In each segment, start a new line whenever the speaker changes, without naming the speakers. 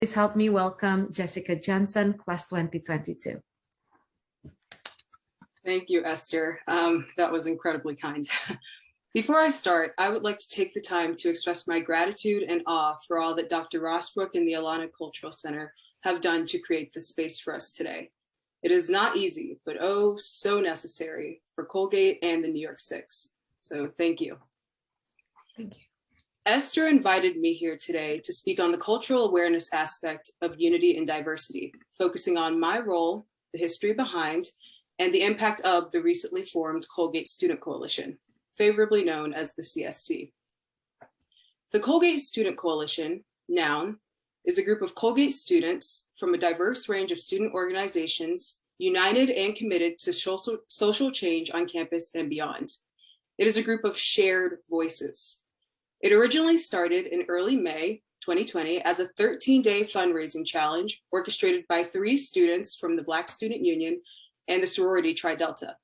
Please help me welcome Jessica Jensen, class 2022.
Thank you, Esther. That was incredibly kind. Before I start, I would like to take the time to express my gratitude and awe for all that Dr. Rossbrook and the Alana Cultural Center have done to create this space for us today. It is not easy, but oh, so necessary for Colgate and the New York Six. So thank you.
Thank you.
Esther invited me here today to speak on the cultural awareness aspect of unity and diversity, focusing on my role, the history behind, and the impact of the recently formed Colgate Student Coalition, favorably known as the CSC. The Colgate Student Coalition, noun, is a group of Colgate students from a diverse range of student organizations, united and committed to social change on campus and beyond. It is a group of shared voices. It originally started in early May 2020 as a 13-day fundraising challenge orchestrated by 3 students from the Black Student Union and the sorority Tri Delta.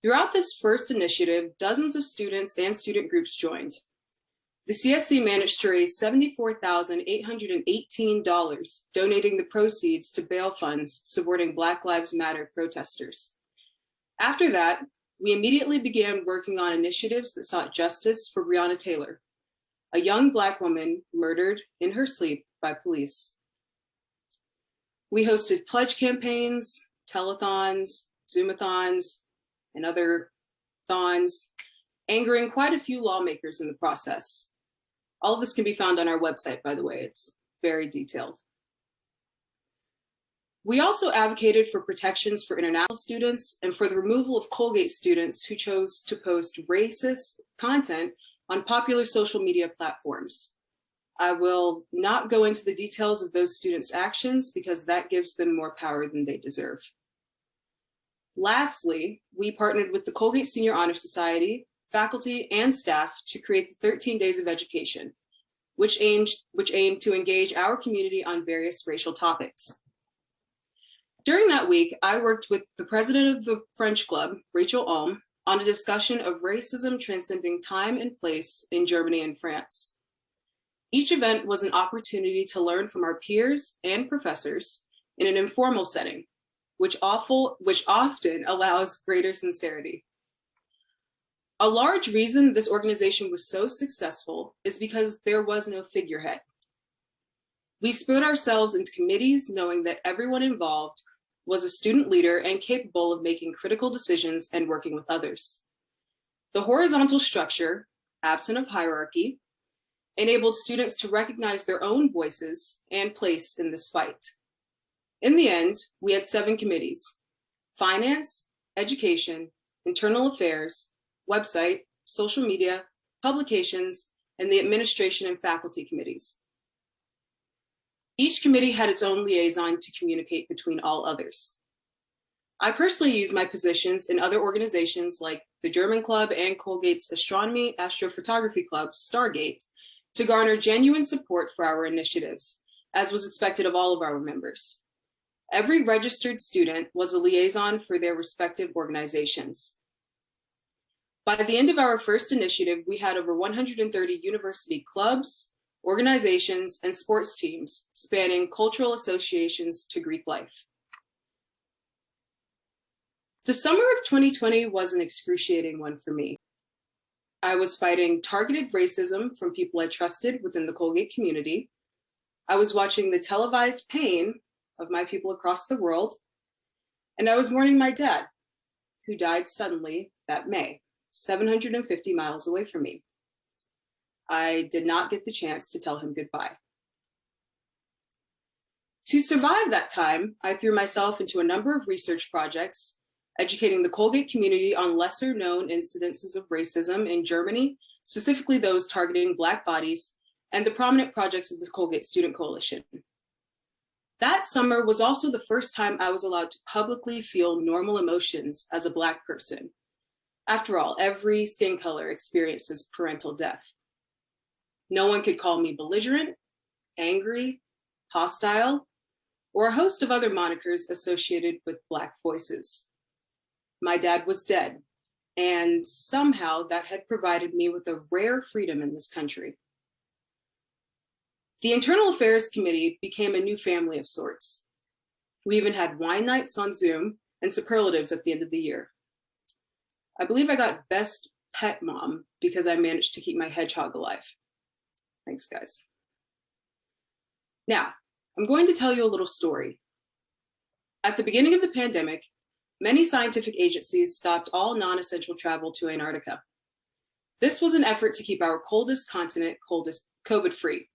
Throughout this first initiative, dozens of students and student groups joined. The CSC managed to raise $74,818, donating the proceeds to bail funds supporting Black Lives Matter protesters. After that, we immediately began working on initiatives that sought justice for Breonna Taylor, a young Black woman murdered in her sleep by police. We hosted pledge campaigns, telethons, Zoomathons, and other thons, angering quite a few lawmakers in the process. All of this can be found on our website, by the way. It's very detailed. We also advocated for protections for international students and for the removal of Colgate students who chose to post racist content on popular social media platforms. I will not go into the details of those students' actions because that gives them more power than they deserve. Lastly, we partnered with the Colgate Senior Honor Society, faculty, and staff to create the 13 Days of Education, which aimed to engage our community on various racial topics. During that week, I worked with the president of the French Club, Rachel Ulm, on a discussion of racism transcending time and place in Germany and France. Each event was an opportunity to learn from our peers and professors in an informal setting, which often allows greater sincerity. A large reason this organization was so successful is because there was no figurehead. We split ourselves into committees knowing that everyone involved was a student leader and capable of making critical decisions and working with others. The horizontal structure, absent of hierarchy, enabled students to recognize their own voices and place in this fight. In the end, we had 7 committees: finance, education, internal affairs, website, social media, publications, and the administration and faculty committees. Each committee had its own liaison to communicate between all others. I personally use my positions in other organizations like the German Club and Colgate's Astronomy Astrophotography Club, Stargate, to garner genuine support for our initiatives, as was expected of all of our members. Every registered student was a liaison for their respective organizations. By the end of our first initiative, we had over 130 university clubs, organizations, and sports teams spanning cultural associations to Greek life. The summer of 2020 was an excruciating one for me. I was fighting targeted racism from people I trusted within the Colgate community. I was watching the televised pain of my people across the world, and I was mourning my dad, who died suddenly that May, 750 miles away from me. I did not get the chance to tell him goodbye. To survive that time, I threw myself into a number of research projects, educating the Colgate community on lesser known incidences of racism in Germany, specifically those targeting Black bodies, and the prominent projects of the Colgate Student Coalition. That summer was also the first time I was allowed to publicly feel normal emotions as a Black person. After all, every skin color experiences parental death. No one could call me belligerent, angry, hostile, or a host of other monikers associated with Black voices. My dad was dead, and somehow that had provided me with a rare freedom in this country. The Internal Affairs Committee became a new family of sorts. We even had wine nights on Zoom and superlatives at the end of the year. I believe I got Best Pet Mom because I managed to keep my hedgehog alive. Thanks, guys. Now, I'm going to tell you a little story. At the beginning of the pandemic, many scientific agencies stopped all non-essential travel to Antarctica. This was an effort to keep our coldest continent COVID-free.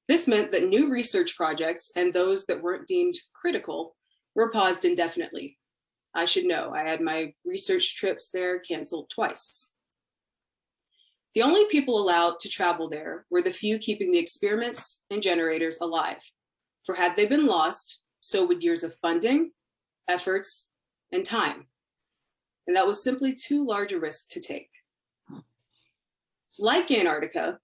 This meant that new research projects and those that weren't deemed critical were paused indefinitely. I should know, I had my research trips there canceled twice. The only people allowed to travel there were the few keeping the experiments and generators alive, for had they been lost, so would years of funding, efforts, and time. And that was simply too large a risk to take. Like Antarctica,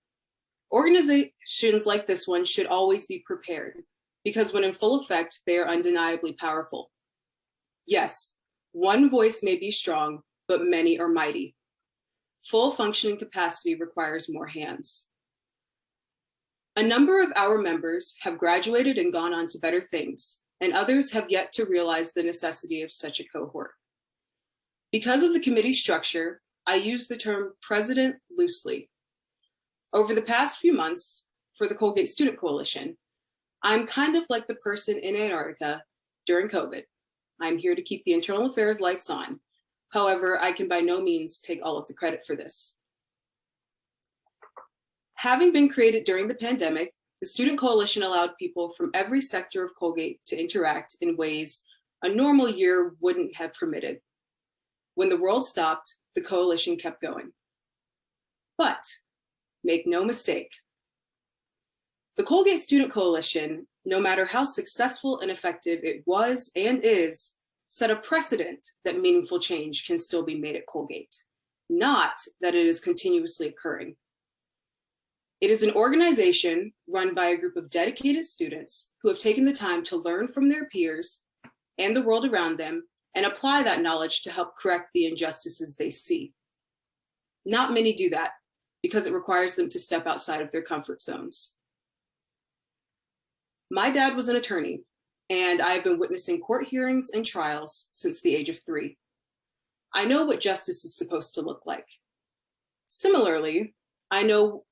organizations like this one should always be prepared, because when in full effect, they are undeniably powerful. Yes, one voice may be strong, but many are mighty. Full functioning capacity requires more hands. A number of our members have graduated and gone on to better things, and others have yet to realize the necessity of such a cohort. Because of the committee structure, I use the term president loosely. Over the past few months, for the Colgate Student Coalition, I'm kind of like the person in Antarctica during COVID. I'm here to keep the internal affairs lights on. However, I can by no means take all of the credit for this. Having been created during the pandemic, the Student Coalition allowed people from every sector of Colgate to interact in ways a normal year wouldn't have permitted. When the world stopped, the coalition kept going. But make no mistake, the Colgate Student Coalition, no matter how successful and effective it was and is, set a precedent that meaningful change can still be made at Colgate, not that it is continuously occurring. It is an organization run by a group of dedicated students who have taken the time to learn from their peers and the world around them and apply that knowledge to help correct the injustices they see. Not many do that because it requires them to step outside of their comfort zones. My dad was an attorney, and I have been witnessing court hearings and trials since the age of 3. I know what justice is supposed to look like. Similarly, I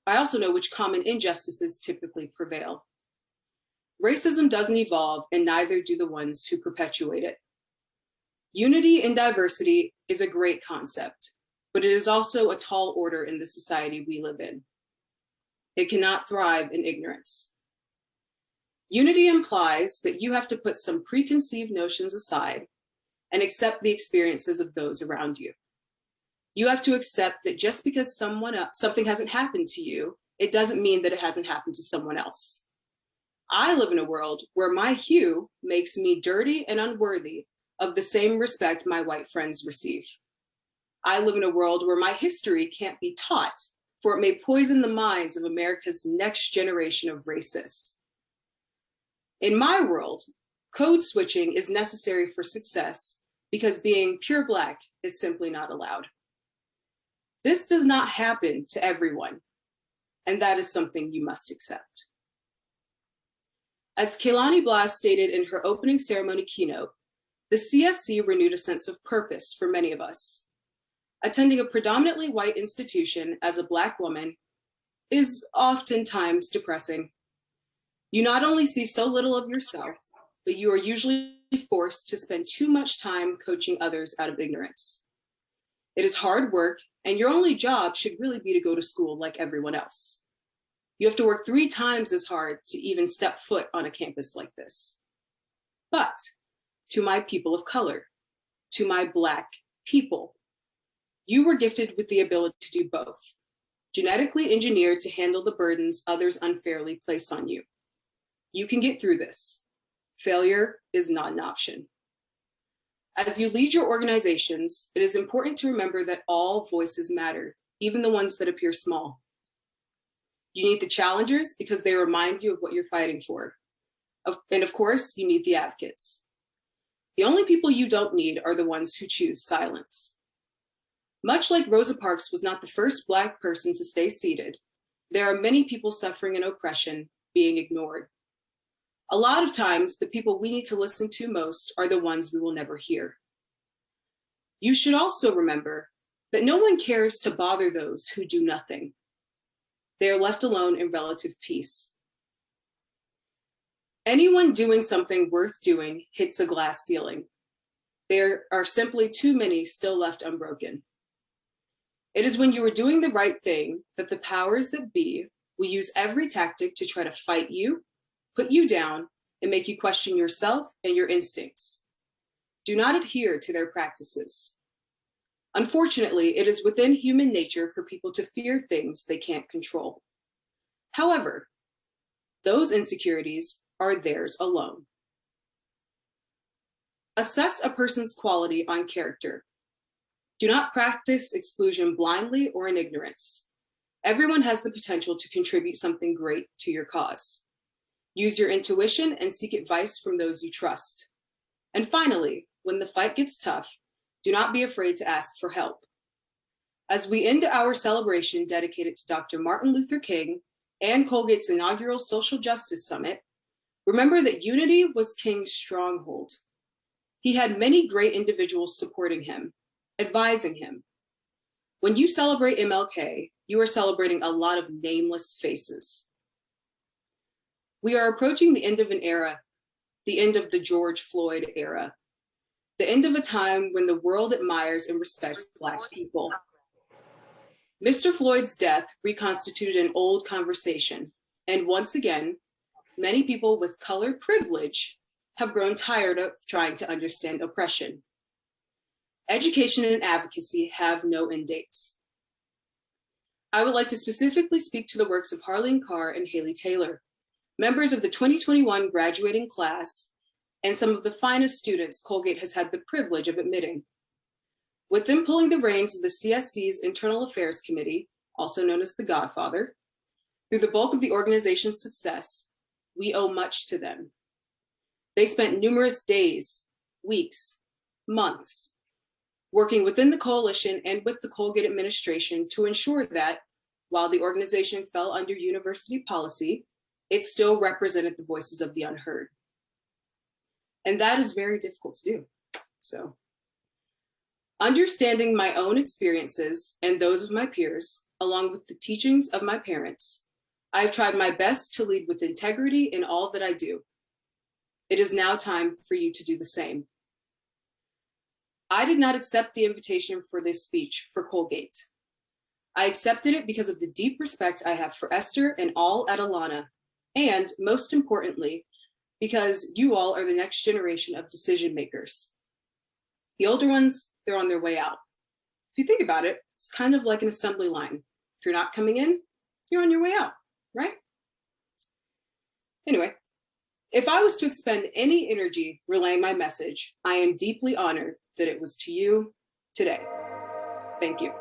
also know which common injustices typically prevail. Racism doesn't evolve, and neither do the ones who perpetuate it. Unity in diversity is a great concept, but it is also a tall order in the society we live in. It cannot thrive in ignorance. Unity implies that you have to put some preconceived notions aside and accept the experiences of those around you. You have to accept that just because something hasn't happened to you, it doesn't mean that it hasn't happened to someone else. I live in a world where my hue makes me dirty and unworthy of the same respect my white friends receive. I live in a world where my history can't be taught, for it may poison the minds of America's next generation of racists. In my world, code switching is necessary for success because being pure Black is simply not allowed. This does not happen to everyone, and that is something you must accept. As Kehlani Blas stated in her opening ceremony keynote, the CSC renewed a sense of purpose for many of us. Attending a predominantly white institution as a Black woman is oftentimes depressing. You not only see so little of yourself, but you are usually forced to spend too much time coaching others out of ignorance. It is hard work, and your only job should really be to go to school like everyone else. You have to work 3 times as hard to even step foot on a campus like this. But to my people of color, to my Black people, you were gifted with the ability to do both, genetically engineered to handle the burdens others unfairly place on you. You can get through this. Failure is not an option. As you lead your organizations, it is important to remember that all voices matter, even the ones that appear small. You need the challengers because they remind you of what you're fighting for. And of course, you need the advocates. The only people you don't need are the ones who choose silence. Much like Rosa Parks was not the first Black person to stay seated, there are many people suffering in oppression being ignored. A lot of times, the people we need to listen to most are the ones we will never hear. You should also remember that no one cares to bother those who do nothing. They are left alone in relative peace. Anyone doing something worth doing hits a glass ceiling. There are simply too many still left unbroken. It is when you are doing the right thing that the powers that be will use every tactic to try to fight you, put you down, and make you question yourself and your instincts. Do not adhere to their practices. Unfortunately, it is within human nature for people to fear things they can't control. However, those insecurities are theirs alone. Assess a person's quality on character. Do not practice exclusion blindly or in ignorance. Everyone has the potential to contribute something great to your cause. Use your intuition and seek advice from those you trust. And finally, when the fight gets tough, do not be afraid to ask for help. As we end our celebration dedicated to Dr. Martin Luther King and Colgate's inaugural Social Justice Summit, remember that unity was King's stronghold. He had many great individuals supporting him, advising him. When you celebrate MLK, you are celebrating a lot of nameless faces. We are approaching the end of an era, the end of the George Floyd era, the end of a time when the world admires and respects Black people. Mr. Floyd's death reconstituted an old conversation, and once again, many people with color privilege have grown tired of trying to understand oppression. Education and advocacy have no end dates. I would like to specifically speak to the works of Harleen Carr and Haley Taylor, members of the 2021 graduating class, and some of the finest students Colgate has had the privilege of admitting. With them pulling the reins of the CSC's Internal Affairs Committee, also known as the Godfather, through the bulk of the organization's success, we owe much to them. They spent numerous days, weeks, months, working within the coalition and with the Colgate administration to ensure that, while the organization fell under university policy, it still represented the voices of the unheard. And that is very difficult to do. So, understanding my own experiences and those of my peers, along with the teachings of my parents, I've tried my best to lead with integrity in all that I do. It is now time for you to do the same. I did not accept the invitation for this speech for Colgate. I accepted it because of the deep respect I have for Esther and all at Alana, and most importantly, because you all are the next generation of decision makers. The older ones, they're on their way out. If you think about it, it's kind of like an assembly line. If you're not coming in, you're on your way out, right? Anyway, if I was to expend any energy relaying my message, I am deeply honored that it was to you today. Thank you.